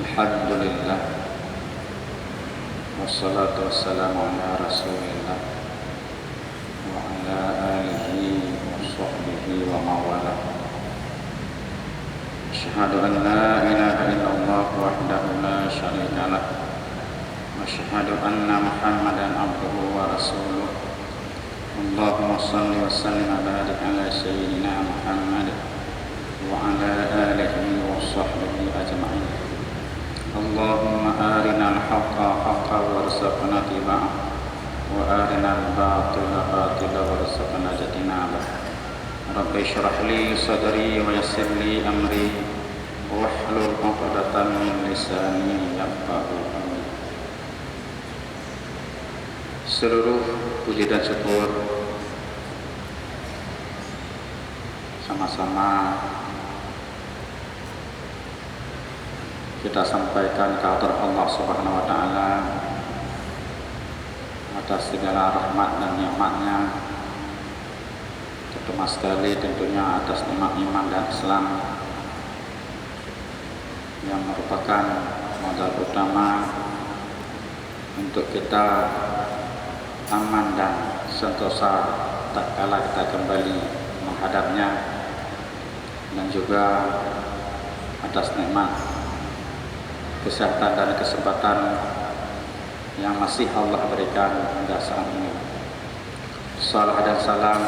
Alhamdulillah, wassalatu wassalamu ala rasulillah wa ala alihi wa sahbihi wa mawala. Asyhadu an la ilaha illallah wahdahu la syarika lah, wa asyhadu anna Muhammadan abduhu wa rasuluh. Allahumma salli wa sallim wa barik ala sayyidina Muhammad wa ala alihi wa sahbihi ajma'in. Allahumma arinal haqqa haqqa warzuqna ittiba'ah wa arinal batila batila warzuqna ijtinabah. Rabbi shrah li sadri wa yassir li amri wahlul 'uqdatam min lisani yafqahu qawli. Seluruh puji dan syukur sama-sama kita sampaikan ke hadir Allah Subhanahu wa taala atas segala rahmat dan nikmatnya, terutama sekali tentunya atas nikmat iman dan Islam yang merupakan modal utama untuk kita aman dan sentosa tak kala kita kembali menghadapnya, dan juga atas nikmat kesehatan dan kesempatan yang masih Allah berikan hingga saat ini. Salam dan salam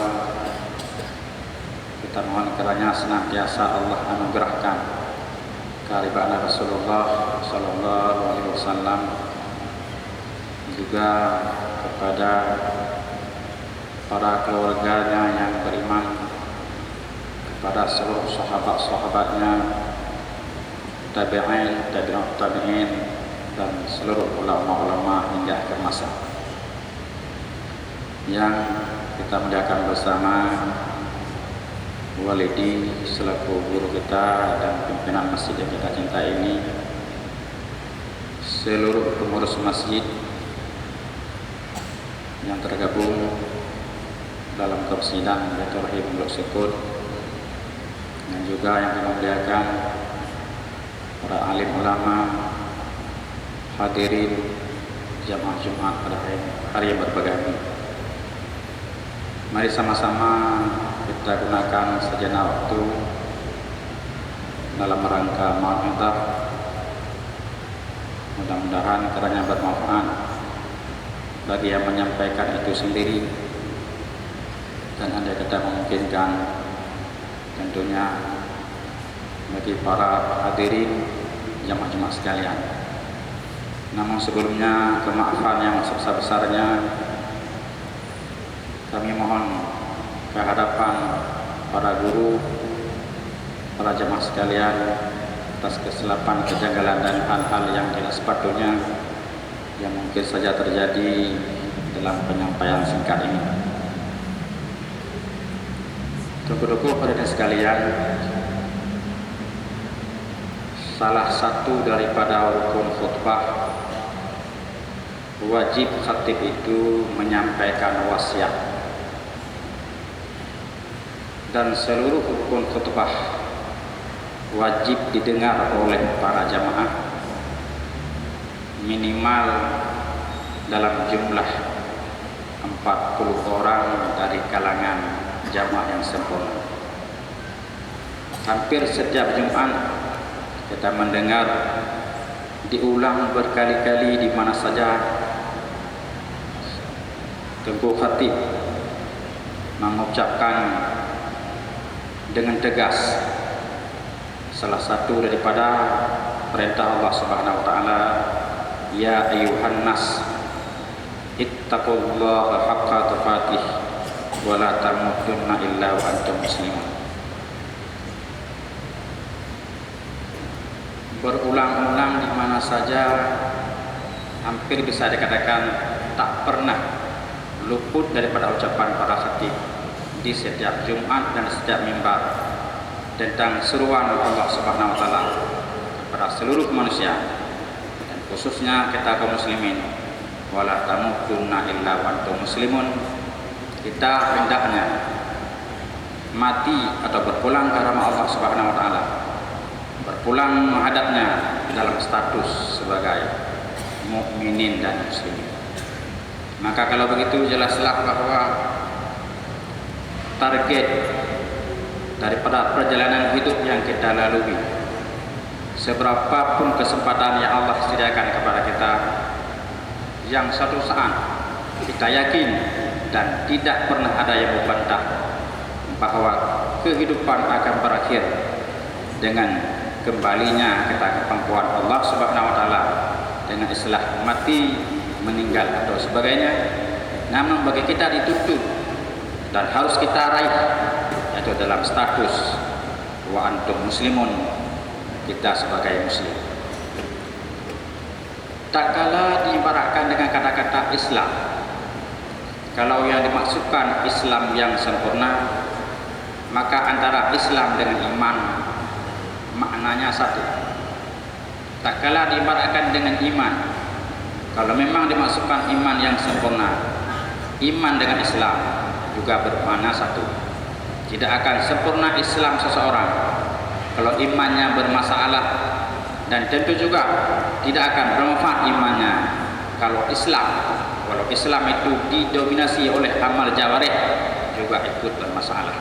kita mohon kiranya senantiasa Allah anugerahkan kehadiran Rasulullah Sallallahu Alaihi Wasallam, juga kepada para keluarganya yang beriman, kepada seluruh sahabat-sahabatnya, tabi'in, tabi'in, dan seluruh ulama-ulama hingga akhir masa. Yang kita muliakan bersama walidi selaku guru kita dan pimpinan masjid yang kita cintai ini, seluruh pengurus masjid yang tergabung dalam Komsidang Baitur Rahim Blok Sekut, dan juga yang kita muliakan para alim ulama, hadirin jamaah Jumat pada hari yang berbahagia. Mari sama-sama kita gunakan sejenak waktu dalam rangka mau'idah. Mudah-mudahan kiranya bermanfaat bagi yang menyampaikan itu sendiri, dan andai kata memungkinkan tentunya bagi para hadirin jamaah-jamaah sekalian. Namun sebelumnya, kemaafan yang sebesar-besarnya kami mohon ke hadapan para guru, para jamaah sekalian atas kesilapan, kejanggalan dan hal-hal yang tidak sepatutnya yang mungkin saja terjadi dalam penyampaian singkat ini. Tuku-tuku hadirin sekalian, salah satu daripada rukun khutbah, wajib khatib itu menyampaikan wasiat, dan seluruh rukun khutbah wajib didengar oleh para jamaah minimal dalam jumlah 40 orang dari kalangan jamaah yang sempurna. Hampir setiap Jumat kita mendengar diulang berkali-kali di mana saja Tengku Khatib mengucapkan dengan tegas salah satu daripada perintah Allah Subhanahu wa taala, ya ayyuhan nas ittaqullaha haqqa tuqatih wa la tamutunna illa wa antum muslimun. Berulang-ulang di mana saja, hampir bisa dikatakan tak pernah luput daripada ucapan para khatib di setiap Jumat dan setiap mimbar tentang seruan Allah Subhanahu wa taala kepada seluruh manusia, dan khususnya kita kaum muslimin, wala tamutunna illa wa antum muslimun. Kita hendaknya mati atau berpulang ke rahmat Allah Subhanahu wa taala berpulang menghadapnya dalam status sebagai mukminin dan muslimin. Maka kalau begitu jelaslah bahwa target daripada perjalanan hidup yang kita lalui, seberapapun kesempatan yang Allah sediakan kepada kita, yang satu saat kita yakin dan tidak pernah ada yang membantah bahwa kehidupan akan berakhir dengan kembalinya kita ke pangkuan Allah Subhanahu wa taala dengan istilah mati, meninggal atau sebagainya. Namun bagi kita dituntut dan harus kita raih yaitu dalam status wa antum muslimun, kita sebagai muslim. Tak kala diibaratkan dengan kata-kata Islam, kalau yang dimaksudkan Islam yang sempurna, maka antara Islam dengan iman maknanya satu. Tak kala diibaratkan dengan iman, kalau memang dimaksudkan iman yang sempurna, iman dengan Islam juga bermakna satu. Tidak akan sempurna Islam seseorang kalau imannya bermasalah, dan tentu juga tidak akan bermanfaat imannya kalau walau Islam itu didominasi oleh amal jawarih juga ikut bermasalah.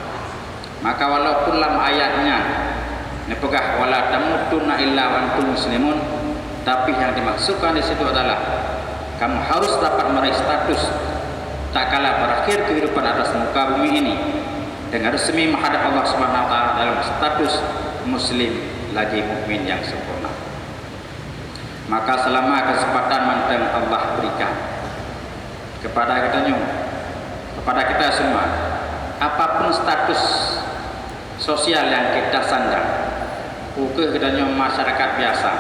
Maka walaupun dalam ayatnya nepegah wala tamutunna illa wa antum muslimun, tapi yang dimaksudkan di situ adalah kamu harus dapat meraih status tak kala berakhir kehidupan atas muka bumi ini dengan resmi menghadap Allah Subhanahu wa taala dalam status muslim lagi mukmin yang sempurna. Maka selama kesempatan mantan Allah berikan kepada kita semua, apapun status sosial yang kita sandang, kita masyarakat biasa,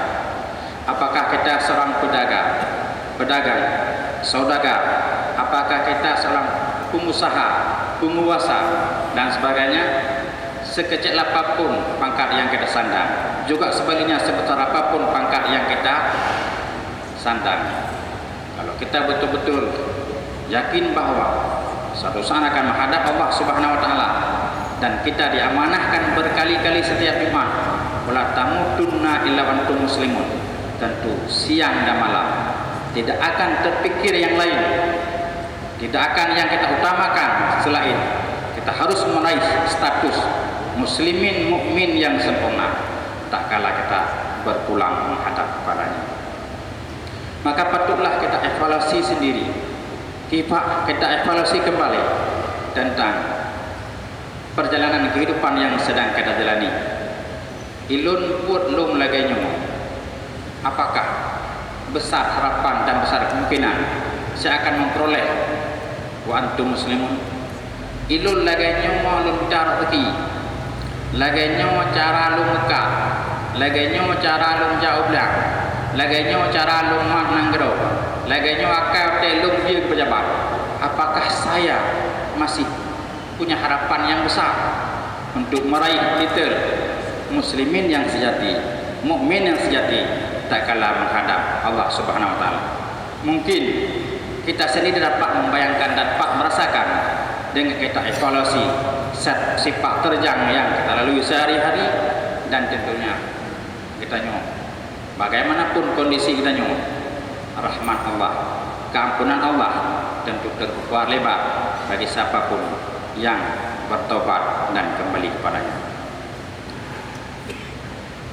apakah kita seorang pedagang, saudagar, apakah kita seorang pengusaha, penguasa dan sebagainya, sekecil apapun pangkat yang kita sandang, juga sebaliknya sebesar apapun pangkat yang kita sandang, kalau kita betul-betul yakin bahwa suatu saat akan menghadap Allah Subhanahu wa taala dan kita diamanahkan berkali-kali setiap Jumat, wala tamutunna illa wa antum muslimun, tentu siang dan malam tidak akan terpikir yang lain, tidak akan yang kita utamakan selain kita harus meraih status muslimin mukmin yang sempurna tak kala kita berpulang menghadap kepadanya. Maka patutlah kita evaluasi sendiri, kita evaluasi kembali tentang perjalanan kehidupan yang sedang kita jalani. Ilun pun lum lagi nyomo, apakah besar harapan dan besar kemungkinan saya akan memperoleh wa antum muslimun? Ilun lagi nyomo lum cara rezeki, lagi nyomo cara lum Mekah, lagi nyomo cara lum jauh belak, lagi nyomo cara lum mak nanggro, lagi nyomo akal telum dia pejabat. Apakah saya masih punya harapan yang besar untuk meraih titel muslimin yang sejati, mukmin yang sejati tak kala menghadap Allah Subhanahu wa taala? Mungkin kita sendiri dapat membayangkan dan dapat merasakan dengan kita evaluasi sifat terjang yang kita lalui sehari-hari, dan tentunya kita bagaimanapun kondisi kita rahmat Allah, keampunan Allah tentu terbuka lebar bagi siapapun yang bertobat dan kembali kepadanya.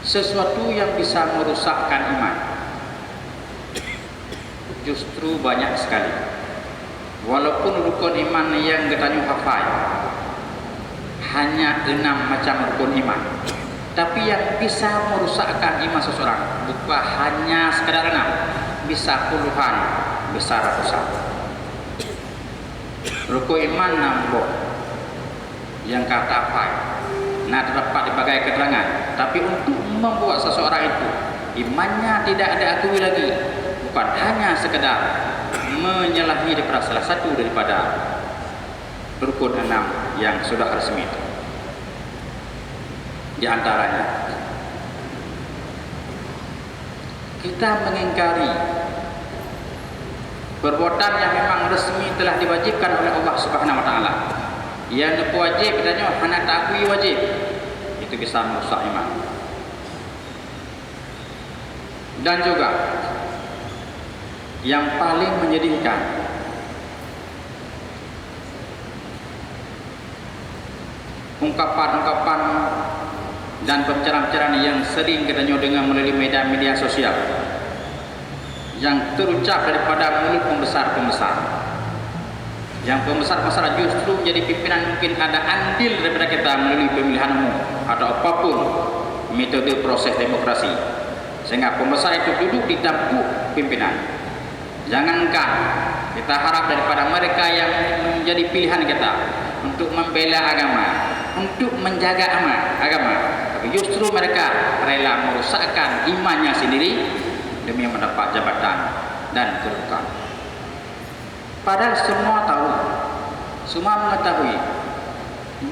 Sesuatu yang bisa merusakkan iman justru banyak sekali. Walaupun rukun iman yang kita hafal hanya 6 macam rukun iman, tapi yang bisa merusakkan iman seseorang bukan hanya sekadar 6, bisa puluhan, bisa ratusan. Rukun iman 6 yang kata apa? Nah, terdapat berbagai keterangan, tapi untuk membuat seseorang itu imannya tidak diakui lagi, bukan hanya sekedar menyalahi daripada salah satu daripada rukun 6 yang sudah resmi itu. Di antaranya kita mengingkari perbuatan yang memang resmi telah diwajibkan oleh Allah Subhanahu wa taala. Yang wajib katanya hanya takui wajib, itu bisa merusak iman. Dan juga yang paling menyedihkan, ungkapan-ungkapan dan pembicaraan-pembicaraan yang sering kita dengar melalui media sosial yang terucap daripada mulut pembesar-pembesar, yang pembesar-pembesar justru menjadi pimpinan, mungkin ada andil daripada kita melalui pemilihan umum atau apapun metode proses demokrasi, sehingga pembesar itu duduk di dapur pimpinan. Jangankan kita harap daripada mereka yang menjadi pilihan kita untuk membela agama, untuk menjaga agama, tapi justru mereka rela merusakkan imannya sendiri demi mendapat jabatan dan kedudukan. Padahal semua tahu, semua mengetahui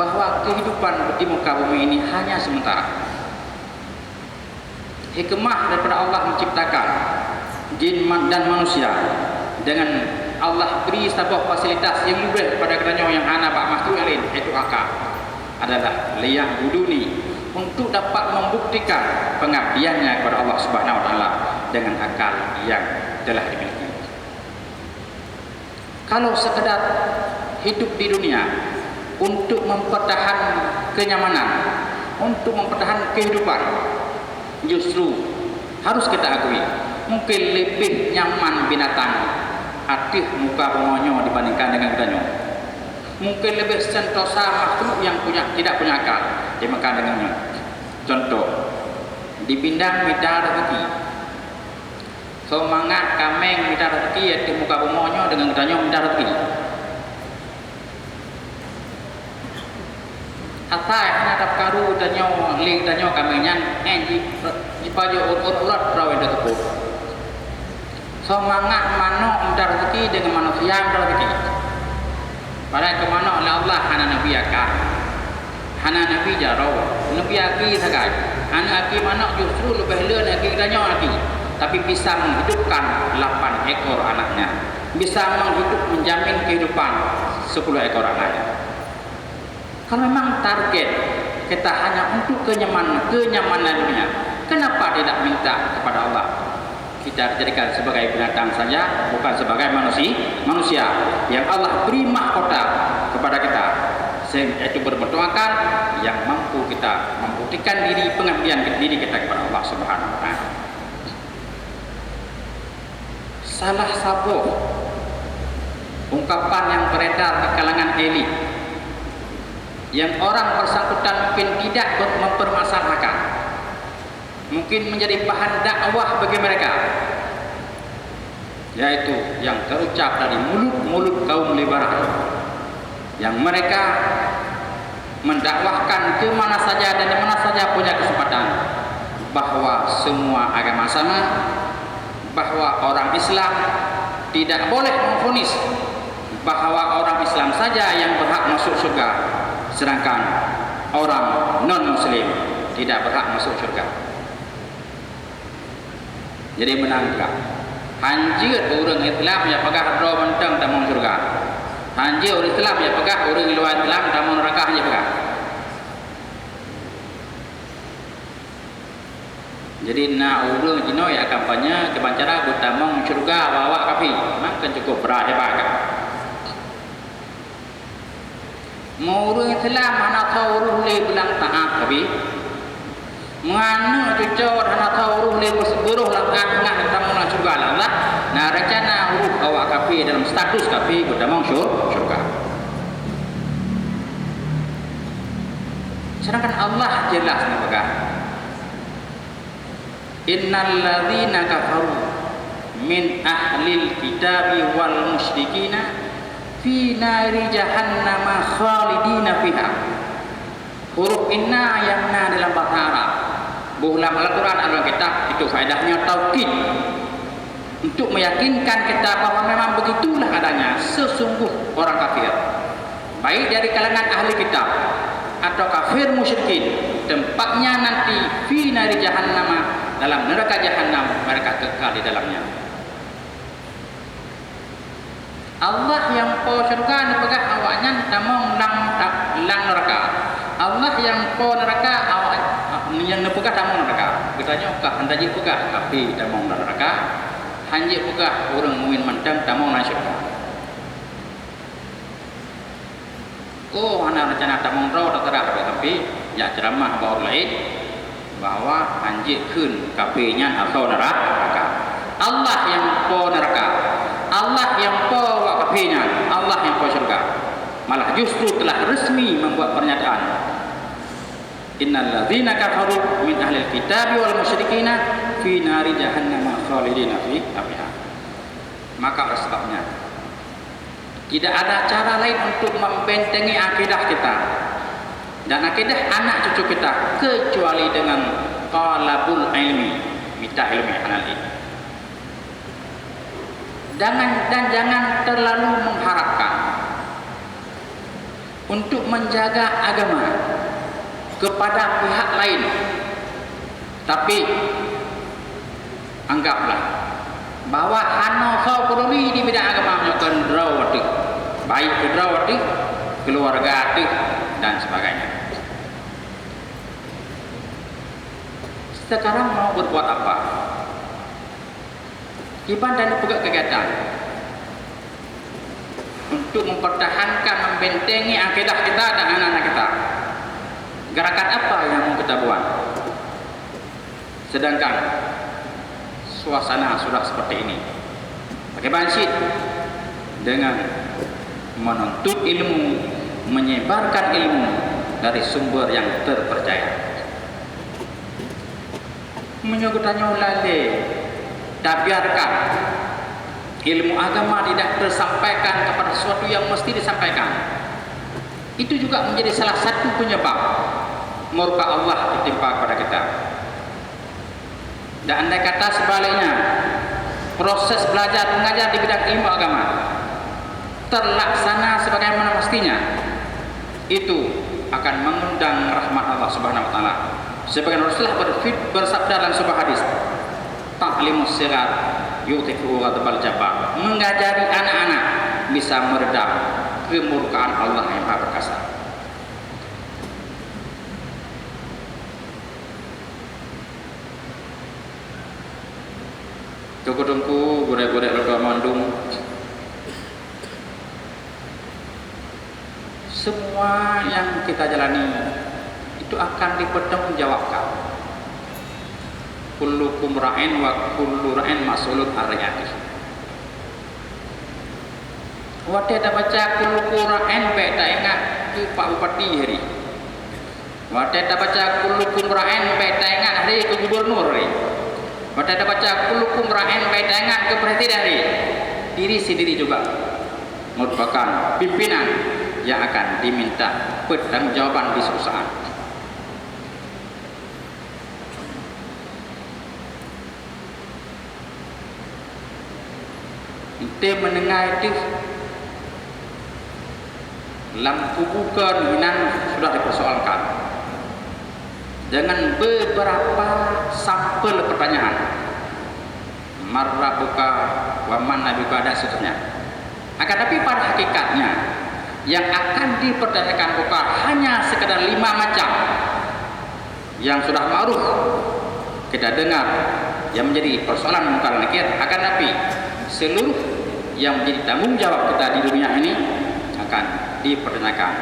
bahwa kehidupan di muka bumi ini hanya sementara. Hikmah daripada Allah menciptakan jin dan manusia dengan Allah beri sebuah fasilitas yang lebih pada kerana yang ana bak makhluk yang lain, iaitu akal, adalah liyah buduni, untuk dapat membuktikan pengabdiannya kepada Allah Subhanahu wa taala dengan akal yang telah dimiliki. Kalau sekedar hidup di dunia untuk mempertahankan kenyamanan, untuk mempertahankan kehidupan, justru harus kita akui mungkin lebih nyaman binatang atih muka pengonyo dibandingkan dengan kita. Mungkin lebih sentosa makhluk yang tidak punya akal dibandingkan dengannya. Contoh, di bidang minta rezeki, semangat kameng minta rezeki atih muka pengonyo dengan kita minta rezeki. Atai hanya dapat karu danyo ling danyo kamenyan di paju urat perawi tersebut. Semangat mano minta rezeki dengan manusia minta rezeki. Padahal kemana oleh Allah hana nabi akal, hana nabi jarau, nabi aki sagai, hana aki mana justru lebih leun aki danyo aki, tapi bisa menghidupkan 8 ekor anaknya, bisa menjamin kehidupan 10 ekor anaknya. Kalau memang target kita hanya untuk kenyamanan dunia, kenapa tidak minta kepada Allah? Kita jadikan sebagai binatang saja, bukan sebagai manusia yang Allah beri mahkota kepada kita, yaitu berbentuk akal yang mampu kita membuktikan pengabdian diri kita kepada Allah Subhanahu wa taala. Salah satu ungkapan yang beredar di kalangan elit yang orang bersangkutan mungkin tidak mempermasalahkan, mungkin menjadi bahan dakwah bagi mereka, yaitu yang terucap dari mulut-mulut kaum liberal, yang mereka mendakwahkan ke mana saja dan di mana saja punya kesempatan bahwa semua agama sama, bahwa orang Islam tidak boleh memvonis bahwa orang Islam saja yang berhak masuk surga, sedangkan orang non-Muslim tidak berhak masuk surga. Jadi menangkap hanjir orang Islam yang pegah roh mentang tak masuk surga, hanjir orang Islam yang pegah orang luar Islam tak masuk neraka, hanya pegah. Jadi nak orang jino yang kampanye kebancara bertamang surga bawa kafir, maka cukup berhebat. Mau orang Islam mana tahu ruh le bilang taat tapi menganu cucur hana tahu ruh le berseberuh langkah ngah tamu surga Allah. Nah rencana ruh awak kafir dalam status kafir bertamang surga. Sedangkan Allah jelas mengatakan innal ladzina kafaru min ahlil kitabi wal musyrikina fi nari jahannam khalidina fiha. Huruf inna yang na dalam bahasa Arab, dalam Al-Quran dalam kitab itu faedahnya taukid, untuk meyakinkan kita bahwa memang begitulah adanya sesungguh orang kafir, baik dari kalangan ahli kitab atau kafir musyrikin, tempatnya nanti fi nari jahannam, dalam neraka jahannam mereka kekal di dalamnya. Allah yang po surga nepegah awaknya tamong lang neraka. Allah yang po neraka awak yang nepegah tamong neraka. Kita katanya kah handaji pegah tapi tamong neraka, hanji pegah orang mumin mandang tamong nasyurga. Oh, anak rencana tamong raw terterah tapi ya ceramah baur lain bahwa hanji kun kapinya atau neraka. Allah yang po neraka, Allah yang po kapinya, Allah yang po surga. Malah justru telah resmi membuat pernyataan innal ladzina kafaru min ahlil kitabi wal musyrikina fi nari jahannam khalidina fiha. Maka sebabnya tidak ada cara lain untuk membentengi akidah kita dan akidah anak cucu kita kecuali dengan talabul ilmi, minta ilmu halal ini. Jangan terlalu mengharapkan untuk menjaga agama kepada pihak lain, tapi anggaplah bahwa hano ekonomi di bidang agama menyokong drawati, baik drawati, keluarga atik dan sebagainya. Sekarang mau berbuat apa? Iban dan pegawai kegiatan untuk mempertahankan, membentengi akidah kita dan anak-anak kita. Gerakan apa yang mau kita buat? Sedangkan suasana sudah seperti ini. Bagaimana sih dengan menuntut ilmu, menyebarkan ilmu dari sumber yang terpercaya? Menyebutnya ulale, tak biarkan ilmu agama tidak tersampaikan kepada sesuatu yang mesti disampaikan. Itu juga menjadi salah satu penyebab murka Allah ditimpa kepada kita. Dan andai kata sebaliknya, proses belajar mengajar di bidang ilmu agama terlaksana sebagaimana mestinya, itu akan mengundang rahmat Allah Subhanahu wa taala. Sebagian Rasulullah bersabda dalam sebuah hadis, ta'limus sigar yutifu ghadabal jabbar, mengajari anak-anak bisa meredam kemurkaan Allah yang Maha Perkasa. Tukudungku gurek-gurek lodo mandung, semua yang kita jalani itu akan dipertanggungjawabkan. Kullukum ra'in wa kullu ra'in mas'ulun an ra'iyatihi. Wate ta baca kullukum ra'in pe ta ingat tu Pak Bupati hari. Wate ta baca kullukum ra'in pe ta ingat hari ke gubernur hari. Wate ta baca kullukum ra'in pe ta ingat ke presiden hari. Diri sendiri juga merupakan pimpinan yang akan diminta pertanggungjawaban di suatu saat. Kita mendengar itu lampu bukan hinan sudah dipersoalkan dengan beberapa sampel pertanyaan, marrabuka wa man nabiyuka dan seterusnya. Akan tapi pada hakikatnya yang akan dipertanyakan bukan hanya sekedar 5 macam yang sudah ma'ruf kita dengar yang menjadi persoalan mungkar nakir, akan tapi seluruh yang menjadi tanggung jawab kita di dunia ini akan dipertanyakan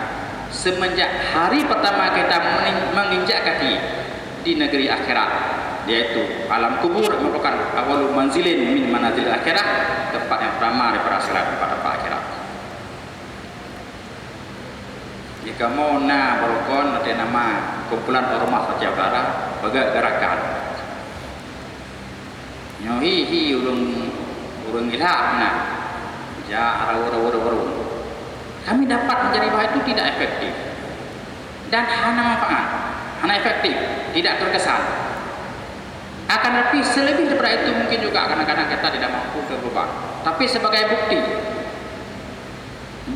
semenjak hari pertama kita menginjak kaki di negeri akhirat, yaitu alam kubur merupakan awal manzilin min manazil akhirat, tempat yang pertama daripada tempat akhirat. Jika mau berukon ada nama kumpulan ormas Aceh Utara bagai gerakan nyohi urung ilham nah ja rawu. Kami dapat menjadi bahwa itu tidak efektif dan hana manfaat, hana efektif, tidak terkesan. Akan tapi selebih daripada itu mungkin juga kadang-kadang kita tidak mampu berubah. Tapi sebagai bukti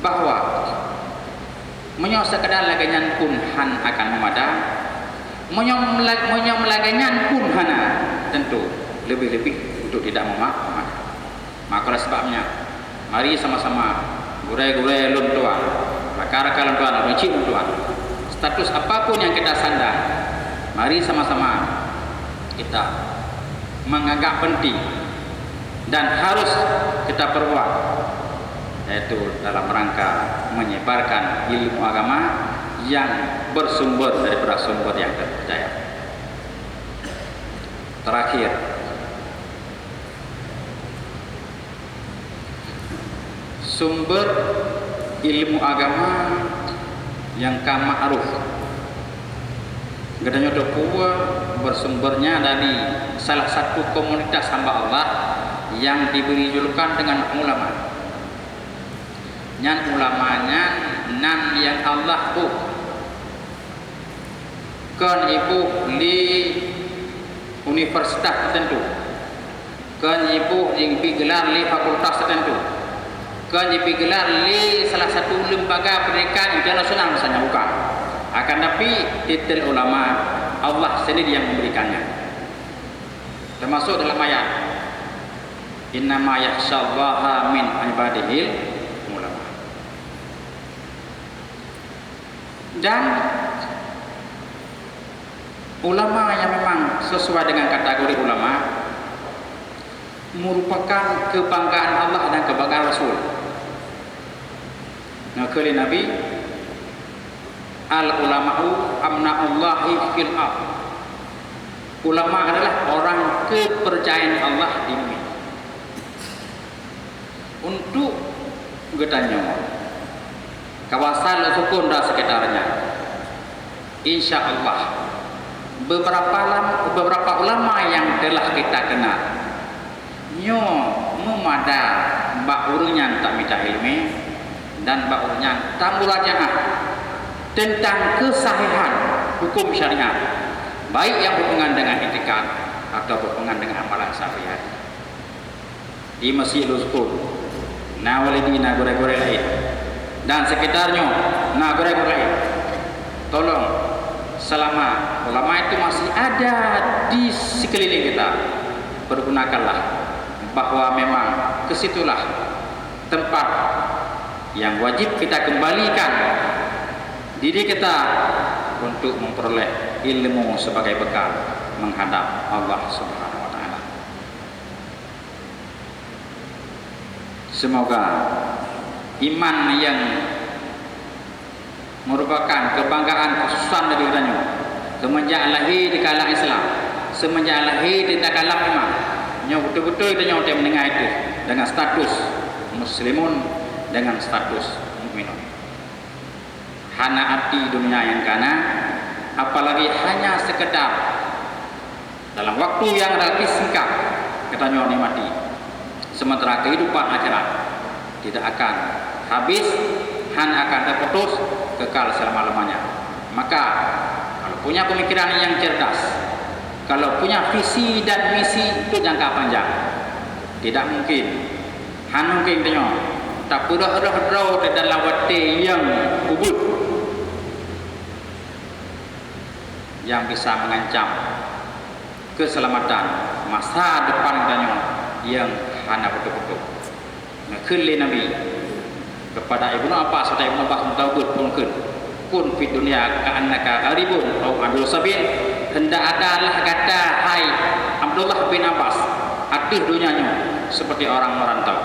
bahwa menyok sekedar laganyan pun han akan memadam, menyok laganyan pun hana tentu lebih-lebih untuk tidak memadam. Maka sebabnya mari sama-sama gurai-gurai luntuan, raka-raka luntuan, benci luntuan, status apapun yang kita sandang, mari sama-sama kita menganggap penting dan harus kita perbuat, yaitu dalam rangka menyebarkan ilmu agama yang bersumber daripada sumber yang terpercaya. Terakhir, sumber ilmu agama yang ma'ruf gedanya dokua bersumbernya dari salah satu komunitas hamba Allah yang diberi julukan dengan ulama. Nyan ulamanya nan yang Allah bu kan ibu di universitas tertentu, kan ibu yang digelar di fakultas tertentu, kan digelar di salah satu lembaga pendidikan internasional misalnya, bukan. Akan tapi titel ulama Allah sendiri yang memberikannya, termasuk dalam ayat innama yakhsyallaha min ibadihil ulama. Dan ulama yang memang sesuai dengan kategori ulama merupakan kebanggaan Allah dan kebanggaan Rasul. Nakali Nabi al ulama'u amna'ullahi fil ard. Ulama adalah orang kepercayaan Allah di bumi. Untuk getanya kawasan sukun dan sekitarnya, insya Allah beberapa ulama yang telah kita kenal nyo memada mbak urunyan tak minta ilmu dan mbak urunyan tak murajaah tentang kesahihan hukum syariat, baik yang berhubungan dengan etika atau berhubungan dengan amalan sehari-hari di Masjid Luzkur, Nawalidina gore-gore lain dan sekitarnya, gore-gore lain. Tolong, selama ulama itu masih ada di sekeliling kita, pergunakanlah bahwa memang kesitulah tempat yang wajib kita kembalikan diri kita untuk memperoleh ilmu sebagai bekal menghadap Allah Subhanahu wa taala. Semoga iman yang merupakan kebanggaan khususan dari kita semenjak lahir di kalangan Islam, semenjak lahir di kalangan iman, nyo betul-betul kita nyo mendengar itu dengan status muslimun, dengan status mukminun. Hana arti dunia yang kana, apalagi hanya sekedar dalam waktu yang relatif singkat kita nyo nikmati, sementara kehidupan akhirat tidak akan habis, hanya akan terputus kekal selama-lamanya. Maka kalau punya pemikiran yang cerdas, kalau punya visi dan misi itu jangka panjang, tidak mungkin mungkin tanya tak pura-pura di dalam waktu yang ubud yang bisa mengancam keselamatan masa depan tanya yang hanya betul-betul. Nakili Nabi kepada Ibnu Abbas atau Ibnu Abbas mutawud pun kun fi dunia ka'annaka gharibun atau abdul sabil, hendak adalah kata hai Abdullah bin Abbas, arti dunianya seperti orang merantau.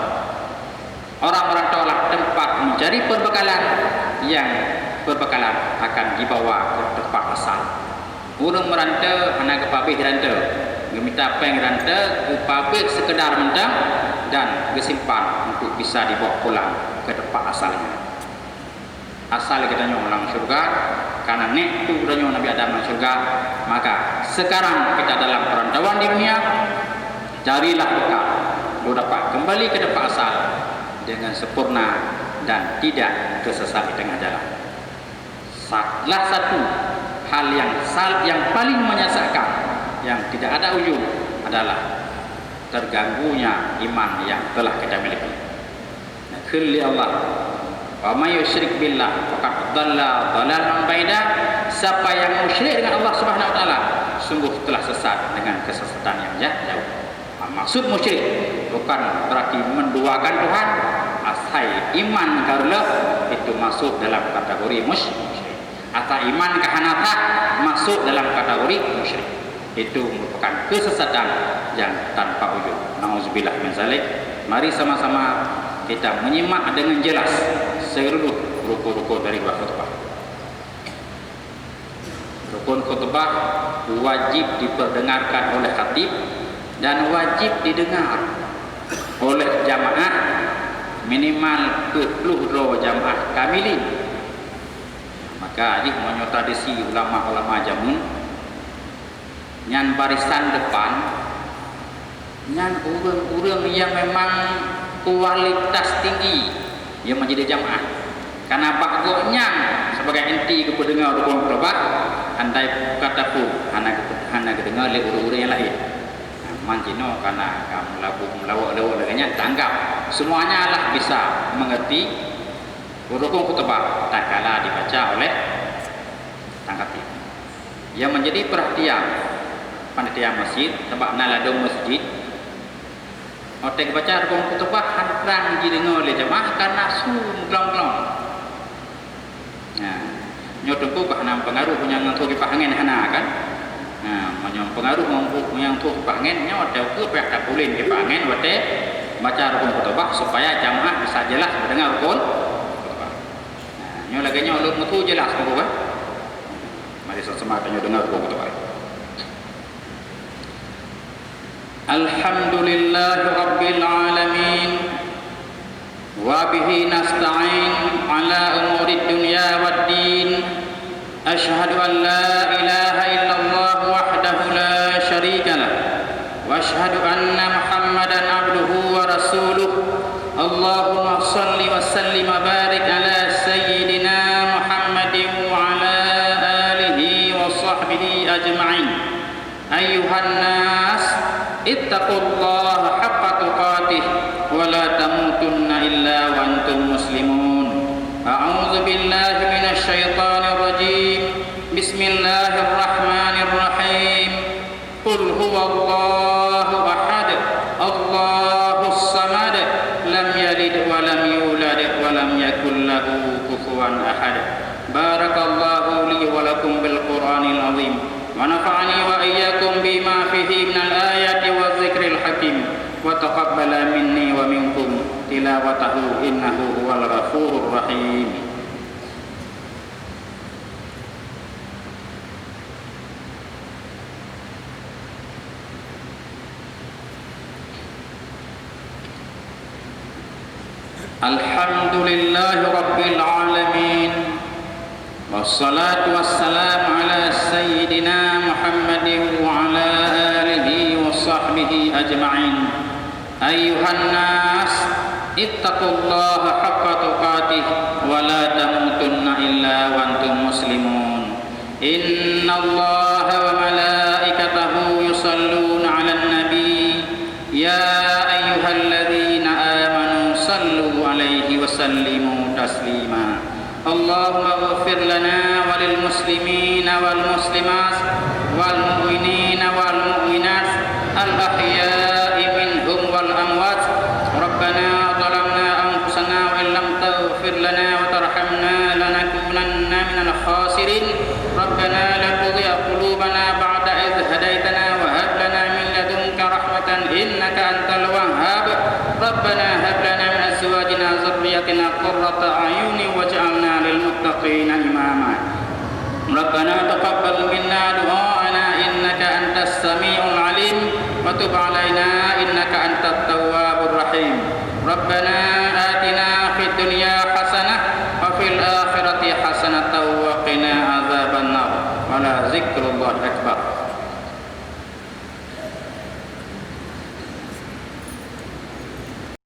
Orang merantau lah tempat mencari perbekalan yang perbekalan akan dibawa ke tempat asal. Orang merantau hanya ke pabrik rantau, meminta peng rantau ke pabrik sekedar mentang dan disimpan untuk bisa dibawa pulang ke tempat asalnya. Asal kita orang surga, karena nek tu Nabi Adam surga, maka sekarang kita dalam perantauan di dunia, carilah bekal, lu dapat kembali ke tempat asal dengan sempurna dan tidak tersesat di tengah jalan. Salah satu hal yang paling menyesatkan, yang tidak ada ujung adalah terganggunya iman yang telah kita miliki. Nakili Allah, wa may yusyrik billah faqad dhalla dhalalan baida. Siapa yang musyrik dengan Allah Subhanahu wa taala sungguh telah sesat dengan kesesatan yang jauh. Maksud musyrik bukan berarti menduakan Tuhan, asal iman karena itu masuk dalam kategori musyrik, atau iman kehanata masuk dalam kategori musyrik. itu merupakan kesesatan yang tanpa ujung. Nauzubillah min zalik. Mari sama-sama kita menyimak dengan jelas seluruh rukun-rukun dari khutbah. Rukun khutbah wajib diperdengarkan oleh khatib dan wajib didengar oleh jamaah minimal 22 jamaah kamilin. Maka ini menurut tradisi ulama-ulama jamun, nyan barisan depan, nyan urang-urang yang memang kualitas tinggi yang menjadi jamaah. Karena bakgonya sebagai inti kependengar rukun khutbah, andai kata pun hana kedengar oleh urang-urang yang lain. Mancino karena kamu melawak dengannya tanggap semuanya lah bisa mengerti rukun khutbah tak kala dibaca oleh tangkap. Yang menjadi perhatian panitia masjid sebab naladong masjid otek baca rukun khutbah hantrang didengar oleh jemaah karena glong-glong. Nah, nyotempu bahana pengaruh yang nganggo kipahangen hana kan. Nah, menyong pengaruh yang tuh pangennya ada ke pihak tapulin ke pangen wate baca rukun khutbah supaya jamaah bisa jelas mendengar rukun khutbah. Nah, nyo lagi nyo ulun mutu jelas khutbah. Mari sama-sama kita dengar rukun khutbah. Alhamdulillahi rabbil alamin wa bihi nasta'in ala umurid dunya waddin. Asyhadu an la ilaha illallah wahdahu la syarika lah wa asyhadu anna Muhammadan abduhu wa rasuluh. Allahumma salli wa sallim wa barik ala sayyidina Muhammadin wa ala alihi wa sahbihi ajma'in. Ayyuhan nas ittaqullaha haqqa tuqatih wa la tamutunna illa wa antum muslimun. A'udzu billahi minasy syaithanir rajim. Bismillahirrahmanirrahim. Qul huwallahu ahad, Allahus samad, lam yalid wa lam yulad wa lam yakul lahu kufuwan ahad. Barakallahu li wa lakum bil Qur'anil azim wa nafa'ani wa iyyakum bima fihi minal ayati wadh-dhikril hakim wa taqabbala minni wa minkum tilawatahu innahu huwal ghafurur rahim. Alhamdulillahi rabbil alamin wassalatu wassalamu ala sayyidina Muhammadin wa ala alihi wa sahbihi ajma'in. Ayyuhan nas ittaqullaha haqqa tuqatih wa la tamutunna illa wa antum muslimun. Innallaha wa malaikatahu yusalluna 'alan nabi ya ayyuhalladzina amanu sallu 'alaihi wa sallimu taslima. Allahumma ighfir lana wa lil muslimina wal muslimat wal mu'minina wal mu'minat al ahya'i minhum wal amwat. Rabbana zalamna anfusana wa illam taghfir lana wa tarhamna lanakunanna minal khasirin. Rabbana la tuzigh qulubana ba'da idh hadaitana wa hab lana min ladunka rahmatan innaka antal wahhab. Rabbana hab lana min azwajina dzurriyyatina qurrata a'yunin waj'alna lil muttaqina imama. Rabbana taqabbal minna du'ana innaka antas samiul alim wa tub 'alaina innaka antat tawwabur rahim. Rabbana atina fid dunya hasanah wa fil akhirati hasanah wa qina adzabannar. Wa la dzikrullahi akbar.